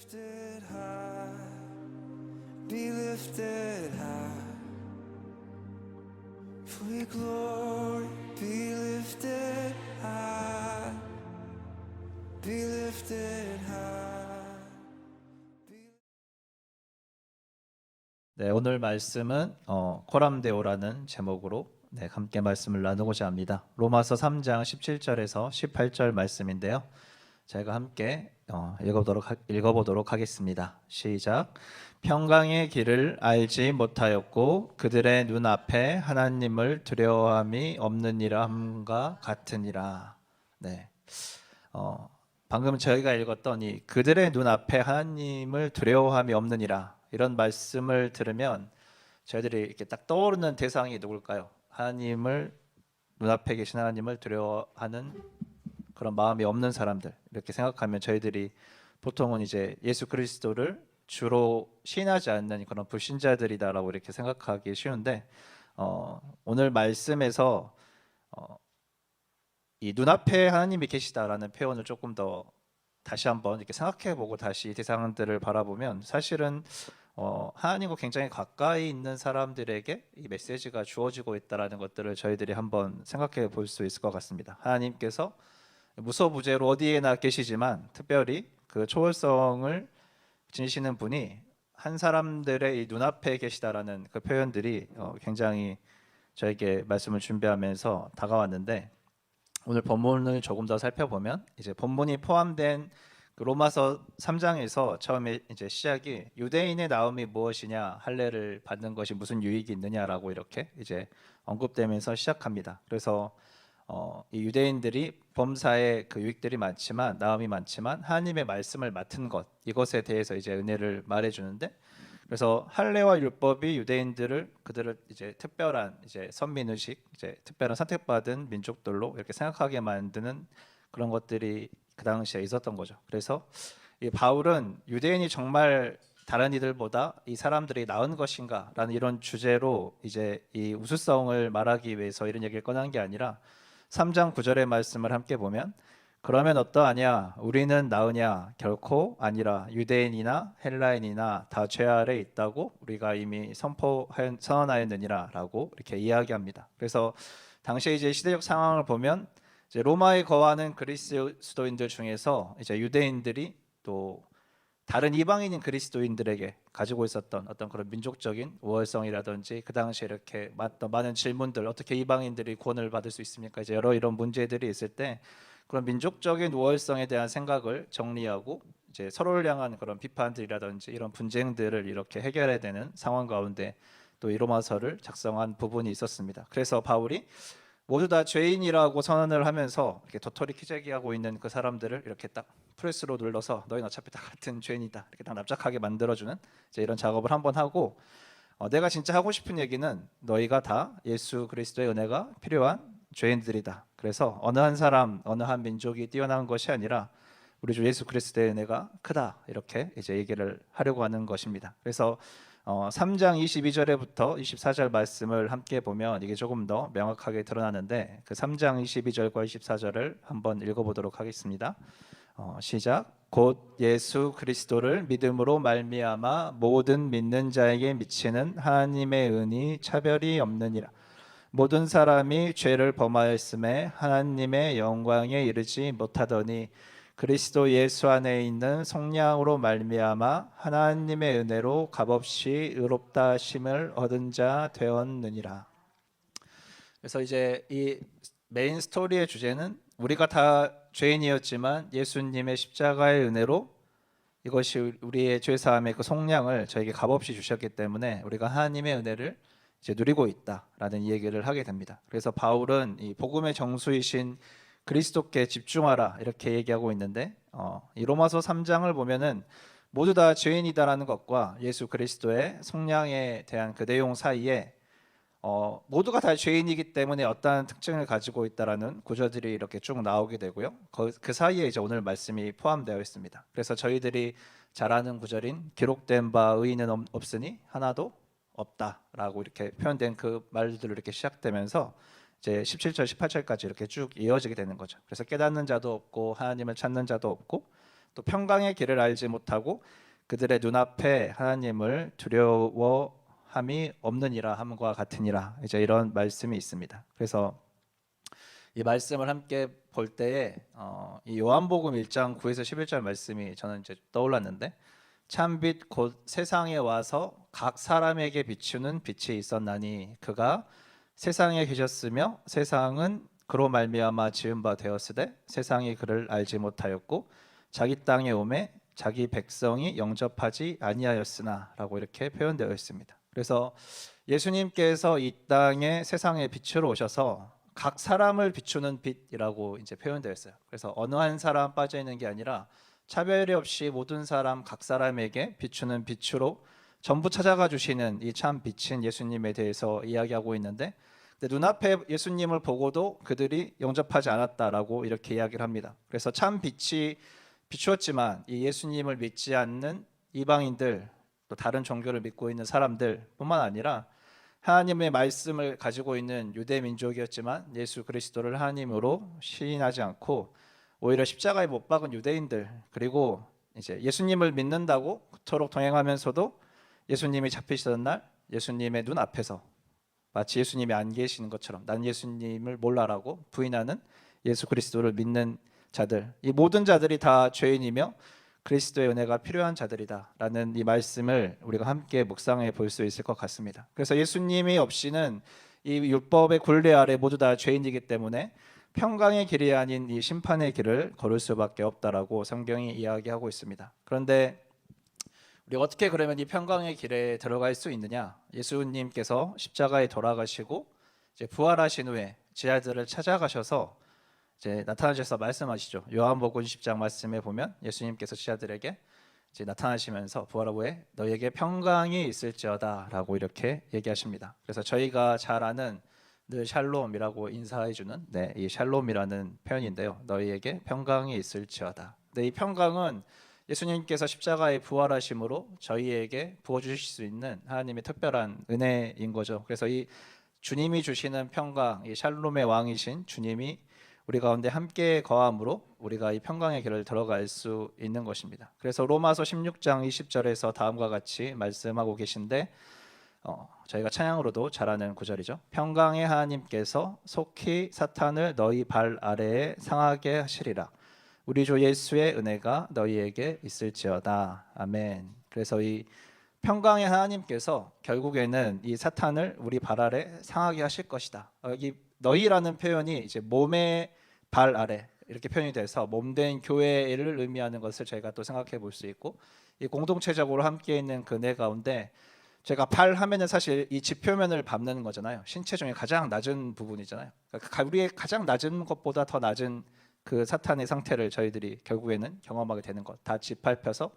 lifted high, be lifted high. For your glory, be lifted high, be lifted high. 네, 오늘 말씀은 코람데오라는 제목으로 함께 말씀을 나누고자 합니다. 로마서 3장 17절에서 18절 말씀인데요. 제가 함께 읽어보도록 하겠습니다. 시작. 평강의 길을 알지 못하였고 그들의 눈앞에 하나님을 두려워함이 없느니라 함과 같으니라. 네. 방금 저희가 읽었던 이 그들의 눈앞에 하나님을 두려워함이 없느니라, 이런 말씀을 들으면 저희들이 이렇게 딱 떠오르는 대상이 누굴까요? 눈앞에 계신 하나님을 두려워하는 그런 마음이 없는 사람들, 이렇게 생각하면 저희들이 보통은 이제 예수 그리스도를 주로 신하지 않는 그런 불신자들이다라고 이렇게 생각하기 쉬운데, 오늘 말씀에서 이 눈앞에 하나님이 계시다라는 표현을 조금 더 다시 한번 이렇게 생각해보고 다시 대상들을 바라보면, 사실은 하나님과 굉장히 가까이 있는 사람들에게 이 메시지가 주어지고 있다라는 것들을 저희들이 한번 생각해 볼 수 있을 것 같습니다. 하나님께서 무소부재로 어디에나 계시지만 특별히 그 초월성을 지니시는 분이 한 사람들의 이 눈앞에 계시다라는 그 표현들이 굉장히 저에게 말씀을 준비하면서 다가왔는데, 오늘 본문을 조금 더 살펴보면 이제 본문이 포함된 그 로마서 3장에서 처음에 이제 시작이 유대인의 나음이 무엇이냐, 할례를 받는 것이 무슨 유익이 있느냐라고 이렇게 이제 언급되면서 시작합니다. 그래서 이 유대인들이 범사에 그 유익들이 많지만, 나음이 많지만 하나님의 말씀을 맡은 것, 이것에 대해서 이제 은혜를 말해주는데, 그래서 할례와 율법이 그들을 이제 특별한 이제 선민의식, 이제 특별한 선택받은 민족들로 이렇게 생각하게 만드는 그런 것들이 그 당시에 있었던 거죠. 그래서 이 바울은 유대인이 정말 다른 이들보다 이 사람들이 나은 것인가라는 이런 주제로 이제 이 우수성을 말하기 위해서 이런 얘기를 꺼낸 게 아니라 3장 9절의 말씀을 함께 보면, 그러면 어떠하냐, 우리는 나으냐, 결코 아니라 유대인이나 헬라인이나 다 죄 아래 있다고 우리가 이미 선언하였느니라 라고 이렇게 이야기합니다. 그래서 당시에 이제 시대적 상황을 보면 이제 로마에 거하는 그리스도인들 중에서 이제 유대인들이 또 다른 이방인인 그리스도인들에게 가지고 있었던 어떤 그런 민족적인 우월성이라든지, 그 당시에 이렇게 많은 질문들, 어떻게 이방인들이 구원을 받을 수 있습니까? 이제 여러 이런 문제들이 있을 때 그런 민족적인 우월성에 대한 생각을 정리하고 이제 서로를 향한 그런 비판들이라든지 이런 분쟁들을 이렇게 해결해야 되는 상황 가운데 또 이 로마서를 작성한 부분이 있었습니다. 그래서 바울이 모두 다 죄인이라고 선언을 하면서 이렇게 도토리 키재기하고 있는 그 사람들을 이렇게 딱 프레스로 눌러서 너희는 어차피 다 같은 죄인이다, 이렇게 딱 납작하게 만들어주는 이제 이런 작업을 한번 하고, 내가 진짜 하고 싶은 얘기는 너희가 다 예수 그리스도의 은혜가 필요한 죄인들이다. 그래서 어느 한 사람, 어느 한 민족이 뛰어난 것이 아니라 우리 주 예수 그리스도의 은혜가 크다, 이렇게 이제 얘기를 하려고 하는 것입니다. 그래서 3장 22절에부터 24절 말씀을 함께 보면 이게 조금 더 명확하게 드러나는데, 그 3장 22절과 24절을 한번 읽어보도록 하겠습니다. 시작. 곧 예수 그리스도를 믿음으로 말미암아 모든 믿는 자에게 미치는 하나님의 은이 차별이 없느니라. 모든 사람이 죄를 범하였음에 하나님의 영광에 이르지 못하더니 그리스도 예수 안에 있는 성령으로 말미암아 하나님의 은혜로 값없이 의롭다 하심을 얻은 자 되었느니라. 그래서 이제 이 메인 스토리의 주제는 우리가 다 죄인이었지만 예수님의 십자가의 은혜로 이것이 우리의 죄 사함의 그 속량을 저에게 값없이 주셨기 때문에 우리가 하나님의 은혜를 이제 누리고 있다라는 이 얘기를 하게 됩니다. 그래서 바울은 이 복음의 정수이신 그리스도께 집중하라, 이렇게 얘기하고 있는데, 이 로마서 3장을 보면은 모두 다 죄인이다라는 것과 예수 그리스도의 속량에 대한 그 내용 사이에 모두가 다 죄인이기 때문에 어떠한 특징을 가지고 있다라는 구절들이 이렇게 쭉 나오게 되고요. 그 사이에 이제 오늘 말씀이 포함되어 있습니다. 그래서 저희들이 잘 아는 구절인 기록된 바 의인은 없으니 하나도 없다라고 이렇게 표현된 그 말들로 이렇게 시작되면서 이제 17절 18절까지 이렇게 쭉 이어지게 되는 거죠. 그래서 깨닫는 자도 없고 하나님을 찾는 자도 없고 또 평강의 길을 알지 못하고 그들의 눈앞에 하나님을 두려워함이 없느니라 함과 같으니라. 이제 이런 말씀이 있습니다. 그래서 이 말씀을 함께 볼 때에 이 요한복음 1장 9에서 11절 말씀이 저는 이제 떠올랐는데, 참빛 곧 세상에 와서 각 사람에게 비추는 빛이 있었나니 그가 세상에 계셨으며 세상은 그로 말미암아 지은 바 되었으되 세상이 그를 알지 못하였고 자기 땅에 오매 자기 백성이 영접하지 아니하였으나라고 이렇게 표현되어 있습니다. 그래서 예수님께서 이 땅에 세상의 빛으로 오셔서 각 사람을 비추는 빛이라고 이제 표현되어 있어요. 그래서 어느 한 사람 빠져 있는 게 아니라 차별이 없이 모든 사람 각 사람에게 비추는 빛으로 전부 찾아가 주시는 이 참 빛인 예수님에 대해서 이야기하고 있는데, 근데 눈앞에 예수님을 보고도 그들이 영접하지 않았다라고 이렇게 이야기를 합니다. 그래서 참 빛이 비추었지만 이 예수님을 믿지 않는 이방인들, 또 다른 종교를 믿고 있는 사람들뿐만 아니라 하나님의 말씀을 가지고 있는 유대 민족이었지만 예수 그리스도를 하나님으로 시인하지 않고 오히려 십자가에 못 박은 유대인들, 그리고 이제 예수님을 믿는다고 그토록 동행하면서도 예수님이 잡히시던 날 예수님의 눈 앞에서 마치 예수님이 안 계시는 것처럼 난 예수님을 몰라라고 부인하는 예수 그리스도를 믿는 자들, 이 모든 자들이 다 죄인이며 그리스도의 은혜가 필요한 자들이다라는 이 말씀을 우리가 함께 묵상해 볼 수 있을 것 같습니다. 그래서 예수님이 없이는 이 율법의 굴레 아래 모두 다 죄인이기 때문에 평강의 길이 아닌 이 심판의 길을 걸을 수밖에 없다라고 성경이 이야기하고 있습니다. 그런데 우리 어떻게 그러면 이 평강의 길에 들어갈 수 있느냐? 예수님께서 십자가에 돌아가시고 이제 부활하신 후에 제자들을 찾아가셔서 이제 나타나셔서 말씀하시죠. 요한복음 10장 말씀에 보면 예수님께서 제자들에게 이제 나타나시면서 부활 후에 너희에게 평강이 있을지어다라고 이렇게 얘기하십니다. 그래서 저희가 잘 아는 늘 샬롬이라고 인사해주는 이 샬롬이라는 표현인데요. 너희에게 평강이 있을지어다. 이 평강은 예수님께서 십자가에 부활하심으로 저희에게 부어주실 수 있는 하나님의 특별한 은혜인 거죠. 그래서 이 주님이 주시는 평강, 이 샬롬의 왕이신 주님이 우리 가운데 함께 거함으로 우리가 이 평강의 길을 들어갈 수 있는 것입니다. 그래서 로마서 16장 20절에서 다음과 같이 말씀하고 계신데, 저희가 찬양으로도 잘 아는 구절이죠. 평강의 하나님께서 속히 사탄을 너희 발 아래에 상하게 하시리라. 우리 주 예수의 은혜가 너희에게 있을지어다. 아멘. 그래서 이 평강의 하나님께서 결국에는 이 사탄을 우리 발 아래 상하게 하실 것이다. 여기 너희라는 표현이 이제 몸의 발 아래 이렇게 표현이 돼서 몸된 교회를 의미하는 것을 저희가 또 생각해 볼 수 있고, 이 공동체적으로 함께 있는 그 내 가운데 제가 발 하면은 사실 이 지표면을 밟는 거잖아요. 신체 중에 가장 낮은 부분이잖아요. 그러니까 우리의 가장 낮은 것보다 더 낮은 그 사탄의 상태를 저희들이 결국에는 경험하게 되는 것, 다 짓밟혀서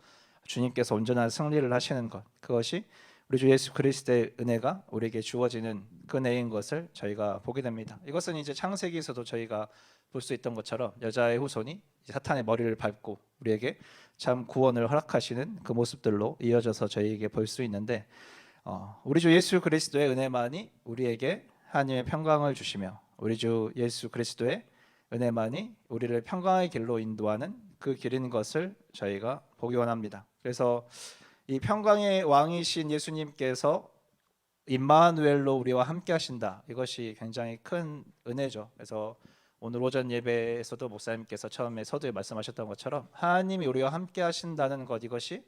주님께서 온전한 승리를 하시는 것, 그것이 우리 주 예수 그리스도의 은혜가 우리에게 주어지는 그 은혜인 것을 저희가 보게 됩니다. 이것은 이제 창세기에서도 저희가 볼 수 있던 것처럼 여자의 후손이 사탄의 머리를 밟고 우리에게 참 구원을 허락하시는 그 모습들로 이어져서 저희에게 볼 수 있는데, 우리 주 예수 그리스도의 은혜만이 우리에게 하나님의 평강을 주시며 우리 주 예수 그리스도의 은혜만이 우리를 평강의 길로 인도하는 그 길인 것을 저희가 보기 원합니다. 그래서 이 평강의 왕이신 예수님께서 임마누엘로 우리와 함께 하신다. 이것이 굉장히 큰 은혜죠. 그래서 오늘 오전 예배에서도 목사님께서 처음에 서두에 말씀하셨던 것처럼 하나님이 우리와 함께 하신다는 것, 이것이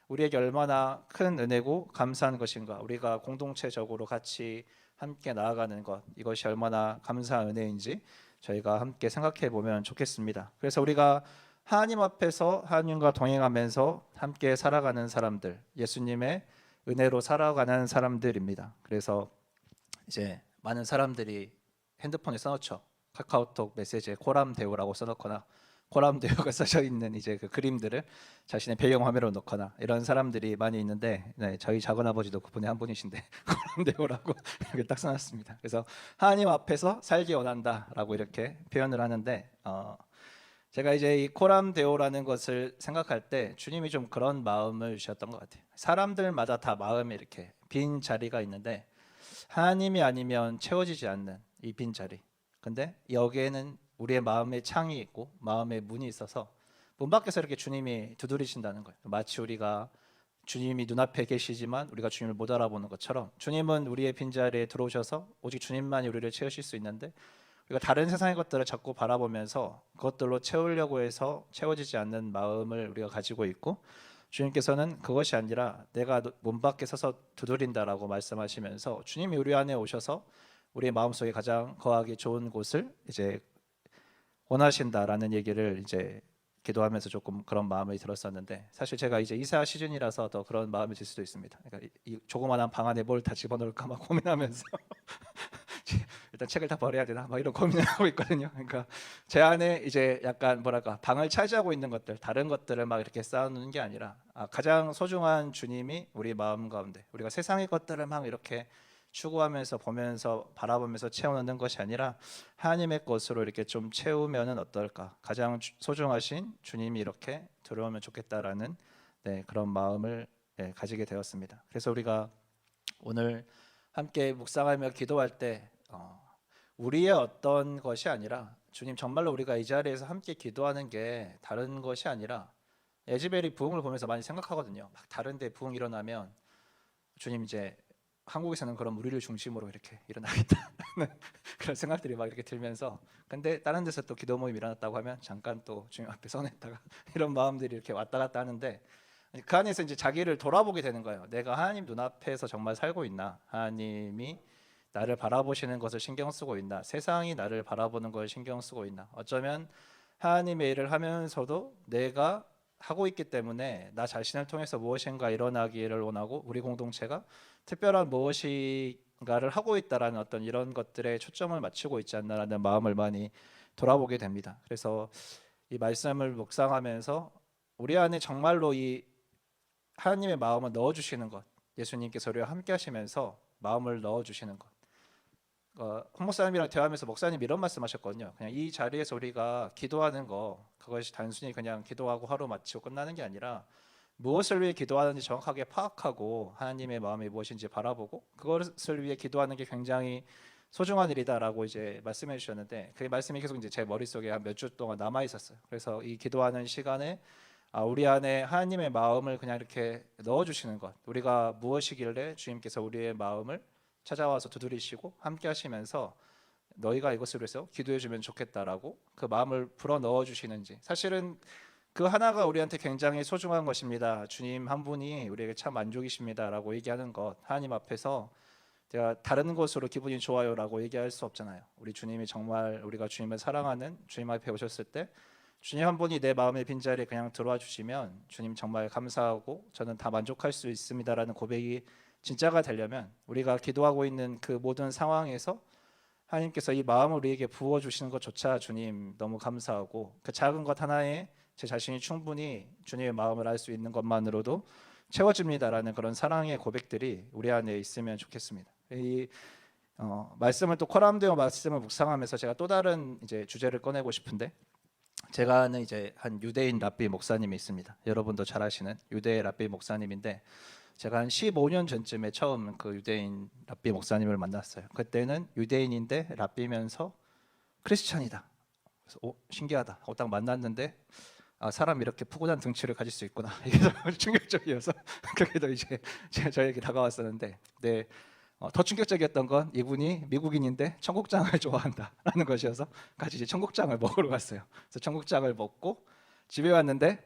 우리에게 얼마나 큰 은혜고 감사한 것인가, 우리가 공동체적으로 같이 함께 나아가는 것, 이것이 얼마나 감사한 은혜인지 저희가 함께 생각해 보면 좋겠습니다. 그래서 우리가 하나님 앞에서 하나님과 동행하면서 함께 살아가는 사람들, 예수님의 은혜로 살아가는 사람들입니다. 그래서 이제 많은 사람들이 핸드폰에 써놓죠. 카카오톡 메시지에 코람데오라고 써놓거나 코람데오가 써져 있는 이제 그 그림들을 자신의 배경 화면으로 놓거나 이런 사람들이 많이 있는데, 저희 작은 아버지도 그분의 한 분이신데 코람데오라고 이렇게 딱 써놨습니다. 그래서 하나님 앞에서 살기 원한다라고 이렇게 표현을 하는데, 제가 이제 이 코람데오라는 것을 생각할 때 주님이 좀 그런 마음을 주셨던 것 같아요. 사람들마다 다 마음에 이렇게 빈 자리가 있는데 하나님이 아니면 채워지지 않는 이 빈 자리. 근데 여기에는 우리의 마음의 창이 있고 마음의 문이 있어서 문 밖에서 이렇게 주님이 두드리신다는 거예요. 마치 우리가 주님이 눈앞에 계시지만 우리가 주님을 못 알아보는 것처럼 주님은 우리의 빈자리에 들어오셔서 오직 주님만이 우리를 채우실 수 있는데 우리가 다른 세상의 것들을 자꾸 바라보면서 그것들로 채우려고 해서 채워지지 않는 마음을 우리가 가지고 있고 주님께서는 그것이 아니라 내가 문 밖에 서서 두드린다라고 말씀하시면서 주님이 우리 안에 오셔서 우리의 마음속에 가장 거하기 좋은 곳을 이제 원하신다라는 얘기를 이제 기도하면서 조금 그런 마음이 들었었는데 사실 제가 이제 이사 시즌이라서 더 그런 마음이 들 수도 있습니다. 그러니까 이 조그마한 방 안에 뭘 다 집어넣을까 막 고민하면서 일단 책을 다 버려야 되나 막 이런 고민을 하고 있거든요. 그러니까 제 안에 이제 약간 뭐랄까 방을 차지하고 있는 것들 다른 것들을 막 이렇게 쌓아놓는 게 아니라 가장 소중한 주님이 우리 마음 가운데 우리가 세상의 것들을 막 이렇게 추구하면서 보면서 바라보면서 채워넣는 것이 아니라 하나님의 것으로 이렇게 좀 채우면은 어떨까? 가장 소중하신 주님이 이렇게 들어오면 좋겠다라는 그런 마음을 가지게 되었습니다. 그래서 우리가 오늘 함께 묵상하며 기도할 때 우리의 어떤 것이 아니라 주님 정말로 우리가 이 자리에서 함께 기도하는 게 다른 것이 아니라 에즈벨이 부흥을 보면서 많이 생각하거든요. 막 다른데 부흥 일어나면 주님 이제 한국에서는 그런 무리를 중심으로 이렇게 일어나겠다 그런 생각들이 막 이렇게 들면서 근데 다른 데서 또 기도 모임 일어났다고 하면 잠깐 또 주님 앞에 서냈다가 이런 마음들이 이렇게 왔다 갔다 하는데 그 안에서 이제 자기를 돌아보게 되는 거예요. 내가 하나님 눈앞에서 정말 살고 있나? 하나님이 나를 바라보시는 것을 신경 쓰고 있나? 세상이 나를 바라보는 걸 신경 쓰고 있나? 어쩌면 하나님의 일을 하면서도 내가 하고 있기 때문에 나 자신을 통해서 무엇인가 일어나기를 원하고 우리 공동체가 특별한 무엇인가를 하고 있다라는 어떤 이런 것들에 초점을 맞추고 있지 않나라는 마음을 많이 돌아보게 됩니다. 그래서 이 말씀을 묵상하면서 우리 안에 정말로 이 하나님의 마음을 넣어주시는 것, 예수님께서 우리와 함께 하시면서 마음을 넣어주시는 것. 홍 목사님이랑 대화하면서 목사님 이런 말씀하셨거든요. 그냥 이 자리에서 우리가 기도하는 거 그것이 단순히 그냥 기도하고 하루 마치고 끝나는 게 아니라 무엇을 위해 기도하는지 정확하게 파악하고 하나님의 마음이 무엇인지 바라보고 그것을 위해 기도하는 게 굉장히 소중한 일이다라고 이제 말씀해 주셨는데 그 말씀이 계속 이제 제 머릿속에 한 몇 주 동안 남아 있었어요. 그래서 이 기도하는 시간에 우리 안에 하나님의 마음을 그냥 이렇게 넣어 주시는 것. 우리가 무엇이길래 주님께서 우리의 마음을 찾아와서 두드리시고 함께 하시면서 너희가 이것을 위해서 기도해 주면 좋겠다라고 그 마음을 불어 넣어 주시는지 사실은 그 하나가 우리한테 굉장히 소중한 것입니다. 주님 한 분이 우리에게 참 만족이십니다라고 얘기하는 것 하나님 앞에서 제가 다른 것으로 기분이 좋아요라고 얘기할 수 없잖아요. 우리 주님이 정말 우리가 주님을 사랑하는 주님 앞에 오셨을 때 주님 한 분이 내 마음의 빈자리에 그냥 들어와 주시면 주님 정말 감사하고 저는 다 만족할 수 있습니다라는 고백이 진짜가 되려면 우리가 기도하고 있는 그 모든 상황에서 하나님께서 이 마음을 우리에게 부어주시는 것조차 주님 너무 감사하고 그 작은 것 하나에 제 자신이 충분히 주님의 마음을 알 수 있는 것만으로도 채워집니다라는 그런 사랑의 고백들이 우리 안에 있으면 좋겠습니다. 이 말씀을 또 코람데오 말씀을 묵상하면서 제가 또 다른 이제 주제를 꺼내고 싶은데 제가 아는 이제 한 유대인 랍비 목사님이 있습니다. 여러분도 잘 아시는 유대 랍비 목사님인데 제가 한 15년 전쯤에 처음 그 유대인 랍비 목사님을 만났어요. 그때는 유대인인데 랍비면서 크리스찬이다. 그래서 신기하다. 딱 만났는데 사람이 이렇게 푸근한 등치를 가질 수 있구나. 이게 정말 충격적이어서 그게도 이제 저에게 다가왔었는데, 더 충격적이었던 건 이분이 미국인인데 청국장을 좋아한다라는 것이어서 같이 이제 청국장을 먹으러 갔어요. 그래서 청국장을 먹고 집에 왔는데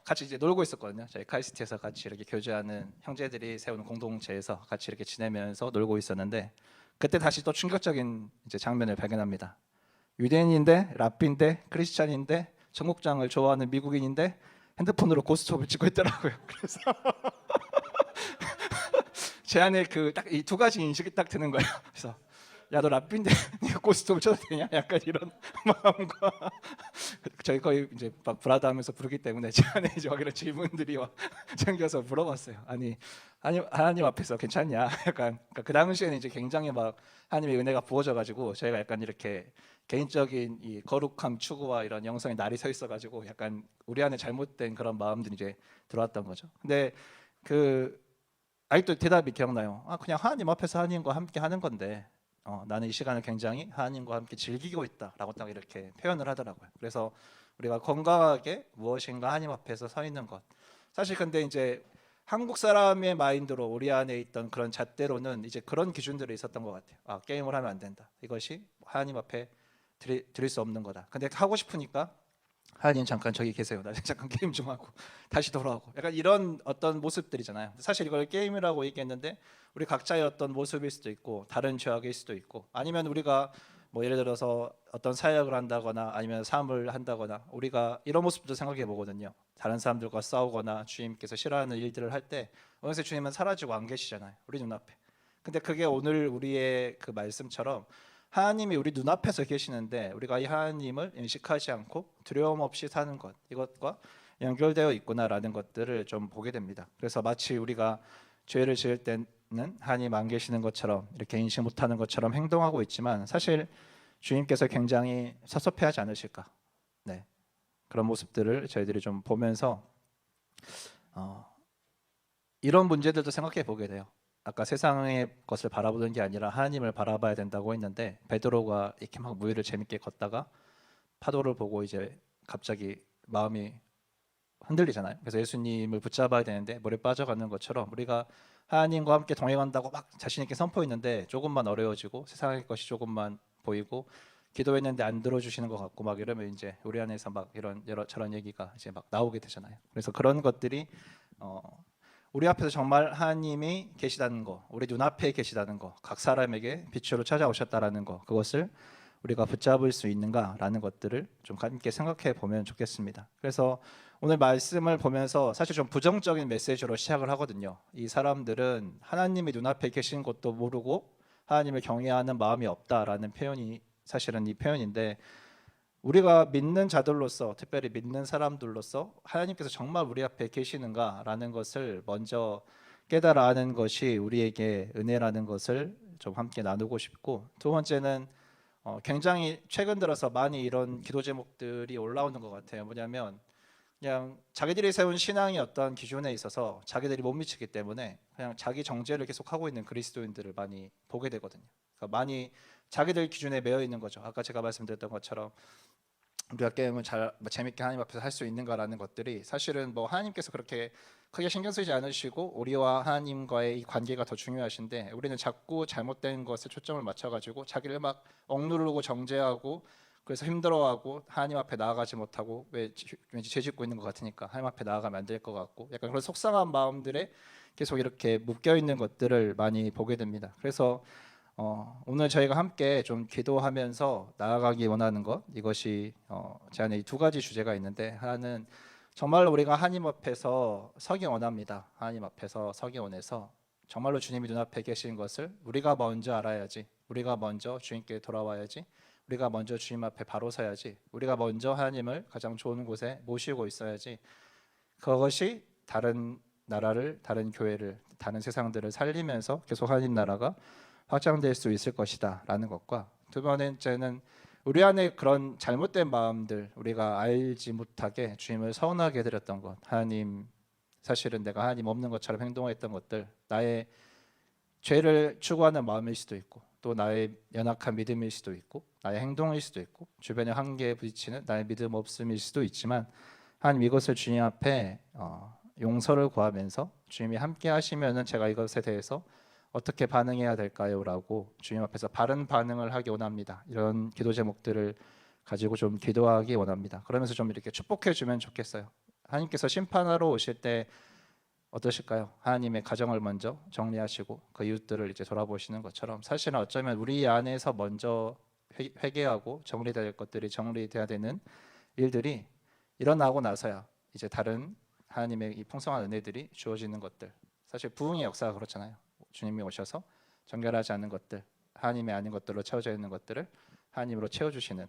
같이 이제 놀고 있었거든요. 저희 카이스트에서 같이 이렇게 교제하는 형제들이 세우는 공동체에서 같이 이렇게 지내면서 놀고 있었는데 그때 다시 또 충격적인 이제 장면을 발견합니다. 유대인인데 랍비인데 크리스찬인데 청국장을 좋아하는 미국인인데 핸드폰으로 고스톱을 찍고 있더라고요. 그래서 제 안에 그 딱 이 두 가지 인식이 딱 드는 거예요. 그래서 야 너 랍비인데 네가 고스톱을 쳐도 되냐? 약간 이런 마음과 저희 거의 이제 막 브라더 하면서 부르기 때문에 제 안에 이제 막 이런 질문들이 와 생겨서 물어봤어요. 아니 하나님 앞에서 괜찮냐? 약간 그러니까 그 당시에는 이제 굉장히 막 하나님의 은혜가 부어져가지고 저희가 약간 이렇게 개인적인 이 거룩함 추구와 이런 영성의 날이 서 있어가지고 약간 우리 안에 잘못된 그런 마음들이 이제 들어왔던 거죠. 근데 그 아직도 대답이 기억나요. 그냥 하나님 앞에서 하나님과 함께 하는 건데 나는 이 시간을 굉장히 하나님과 함께 즐기고 있다라고 딱 이렇게 표현을 하더라고요. 그래서 우리가 건강하게 무엇인가 하나님 앞에서 서 있는 것. 사실 근데 이제 한국 사람의 마인드로 우리 안에 있던 그런 잣대로는 이제 그런 기준들이 있었던 것 같아요. 아, 게임을 하면 안 된다. 이것이 하나님 앞에 드릴 수 없는 거다. 근데 하고 싶으니까 하나님 잠깐 저기 계세요. 나 잠깐 게임 좀 하고 다시 돌아오고. 약간 이런 어떤 모습들이잖아요. 사실 이걸 게임이라고 얘기했는데 우리 각자의 어떤 모습일 수도 있고 다른 죄악일 수도 있고 아니면 우리가 뭐 예를 들어서 어떤 사역을 한다거나 아니면 삶을 한다거나 우리가 이런 모습도 생각해 보거든요. 다른 사람들과 싸우거나 주님께서 싫어하는 일들을 할 때 어느새 주님은 사라지고 안 계시잖아요. 우리 눈앞에. 근데 그게 오늘 우리의 그 말씀처럼 하나님이 우리 눈앞에서 계시는데 우리가 이 하나님을 인식하지 않고 두려움 없이 사는 것 이것과 연결되어 있구나라는 것들을 좀 보게 됩니다. 그래서 마치 우리가 죄를 지을 때는 하나님 안 계시는 것처럼 이렇게 인식 못하는 것처럼 행동하고 있지만 사실 주님께서 굉장히 섭섭해하지 않으실까? 네, 그런 모습들을 저희들이 좀 보면서 이런 문제들도 생각해 보게 돼요. 아까 세상의 것을 바라보는 게 아니라 하나님을 바라봐야 된다고 했는데 베드로가 이렇게 막 무리를 재밌게 걷다가 파도를 보고 이제 갑자기 마음이 흔들리잖아요. 그래서 예수님을 붙잡아야 되는데 물에 빠져가는 것처럼 우리가 하나님과 함께 동행한다고 막 자신 있게 선포했는데 조금만 어려워지고 세상의 것이 조금만 보이고 기도했는데 안 들어주시는 것 같고 막 이러면 이제 우리 안에서 막 이런 여러 저런 얘기가 이제 막 나오게 되잖아요. 그래서 그런 것들이 우리 앞에서 정말 하나님이 계시다는 거, 우리 눈앞에 계시다는 거, 각 사람에게 빛으로 찾아오셨다라는 거, 그것을 우리가 붙잡을 수 있는가라는 것들을 좀 함께 생각해 보면 좋겠습니다. 그래서 오늘 말씀을 보면서 사실 좀 부정적인 메시지로 시작을 하거든요. 이 사람들은 하나님이 눈앞에 계신 것도 모르고 하나님을 경외하는 마음이 없다라는 표현이 사실은 이 표현인데 우리가 믿는 자들로서 특별히 믿는 사람들로서 하나님께서 정말 우리 앞에 계시는가라는 것을 먼저 깨달아 아는 것이 우리에게 은혜라는 것을 좀 함께 나누고 싶고 두 번째는 굉장히 최근 들어서 많이 이런 기도 제목들이 올라오는 것 같아요. 뭐냐면 그냥 자기들이 세운 신앙이 어떤 기준에 있어서 자기들이 못 미치기 때문에 그냥 자기 정죄를 계속 하고 있는 그리스도인들을 많이 보게 되거든요. 그러니까 많이 자기들 기준에 매여 있는 거죠. 아까 제가 말씀드렸던 것처럼 우리가 게임을 잘 재밌게 하나님 앞에서 할 수 있는가라는 것들이 사실은 뭐 하나님께서 그렇게 크게 신경 쓰지 않으시고 우리와 하나님과의 이 관계가 더 중요하신데 우리는 자꾸 잘못된 것에 초점을 맞춰가지고 자기를 막 억누르고 정죄하고 그래서 힘들어하고 하나님 앞에 나아가지 못하고 왠지 죄 짓고 있는 것 같으니까 하나님 앞에 나아가면 안 될 것 같고 약간 그런 속상한 마음들에 계속 이렇게 묶여 있는 것들을 많이 보게 됩니다. 그래서 오늘 저희가 함께 좀 기도하면서 나아가기 원하는 것 이것이 제 안에 이 두 가지 주제가 있는데 하나는 정말 우리가 하나님 앞에서 서기 원합니다. 하나님 앞에서 서기 원해서 정말로 주님이 눈앞에 계신 것을 우리가 먼저 알아야지. 우리가 먼저 주님께 돌아와야지. 우리가 먼저 주님 앞에 바로 서야지. 우리가 먼저 하나님을 가장 좋은 곳에 모시고 있어야지. 그것이 다른 나라를, 다른 교회를, 다른 세상들을 살리면서 계속 하나님 나라가 확장될 수 있을 것이다라는 것과 두 번째는 우리 안에 그런 잘못된 마음들 우리가 알지 못하게 주님을 서운하게 드렸던 것 하나님 사실은 내가 하나님 없는 것처럼 행동했던 것들 나의 죄를 추구하는 마음일 수도 있고 또 나의 연약한 믿음일 수도 있고 나의 행동일 수도 있고 주변의 한계에 부딪히는 나의 믿음 없음일 수도 있지만 하나님 이것을 주님 앞에 용서를 구하면서 주님이 함께 하시면은 제가 이것에 대해서 어떻게 반응해야 될까요? 라고 주님 앞에서 바른 반응을 하기 원합니다. 이런 기도 제목들을 가지고 좀 기도하기 원합니다. 그러면서 좀 이렇게 축복해 주면 좋겠어요. 하나님께서 심판하러 오실 때 어떠실까요? 하나님의 가정을 먼저 정리하시고 그 이웃들을 이제 돌아보시는 것처럼 사실은 어쩌면 우리 안에서 먼저 회개하고 정리될 것들이 정리돼야 되는 일들이 일어나고 나서야 이제 다른 하나님의 이 풍성한 은혜들이 주어지는 것들 사실 부흥의 역사가 그렇잖아요. 주님이 오셔서 정결하지 않은 것들 하나님의 아닌 것들로 채워져 있는 것들을 하나님으로 채워주시는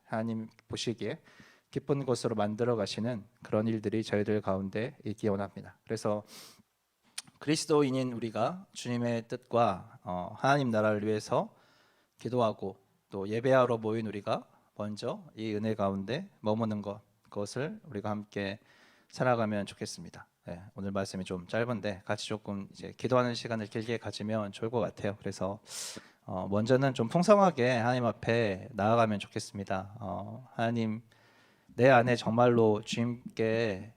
하나님 보시기에 기쁜 것으로 만들어 가시는 그런 일들이 저희들 가운데 있기 원합니다. 그래서 그리스도인인 우리가 주님의 뜻과 하나님 나라를 위해서 기도하고 또 예배하러 모인 우리가 먼저 이 은혜 가운데 머무는 것 그것을 우리가 함께 살아가면 좋겠습니다. 오늘 말씀이 좀 짧은데 같이 조금 이제 기도하는 시간을 길게 가지면 좋을 것 같아요. 그래서 먼저는 좀 풍성하게 하나님 앞에 나아가면 좋겠습니다. 하나님 내 안에 정말로 주님께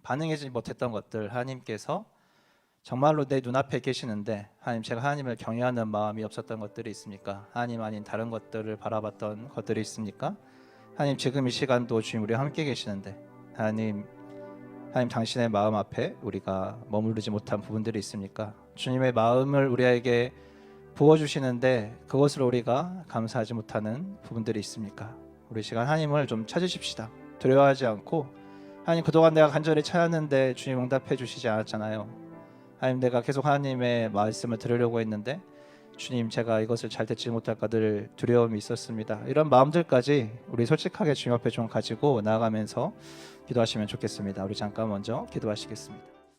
반응하지 못했던 것들 하나님께서 정말로 내 눈앞에 계시는데 하나님 제가 하나님을 경외하는 마음이 없었던 것들이 있습니까? 하나님 아닌 다른 것들을 바라봤던 것들이 있습니까? 하나님 지금 이 시간도 주님 우리와 함께 계시는데 하나님 당신의 마음 앞에 우리가 머무르지 못한 부분들이 있습니까? 주님의 마음을 우리에게 부어주시는데 그것을 우리가 감사하지 못하는 부분들이 있습니까? 우리 시간 하나님을 좀 찾으십시다. 두려워하지 않고 하나님 그동안 내가 간절히 찾았는데 주님 응답해 주시지 않았잖아요. 하나님 내가 계속 하나님의 말씀을 들으려고 했는데 주님 제가 이것을 잘 듣지 못할까 늘 두려움이 있었습니다. 이런 마음들까지 우리 솔직하게 주님 앞에 좀 가지고 나아가면서 기도하시면 좋겠습니다. 우리 잠깐 먼저 기도하시겠습니다.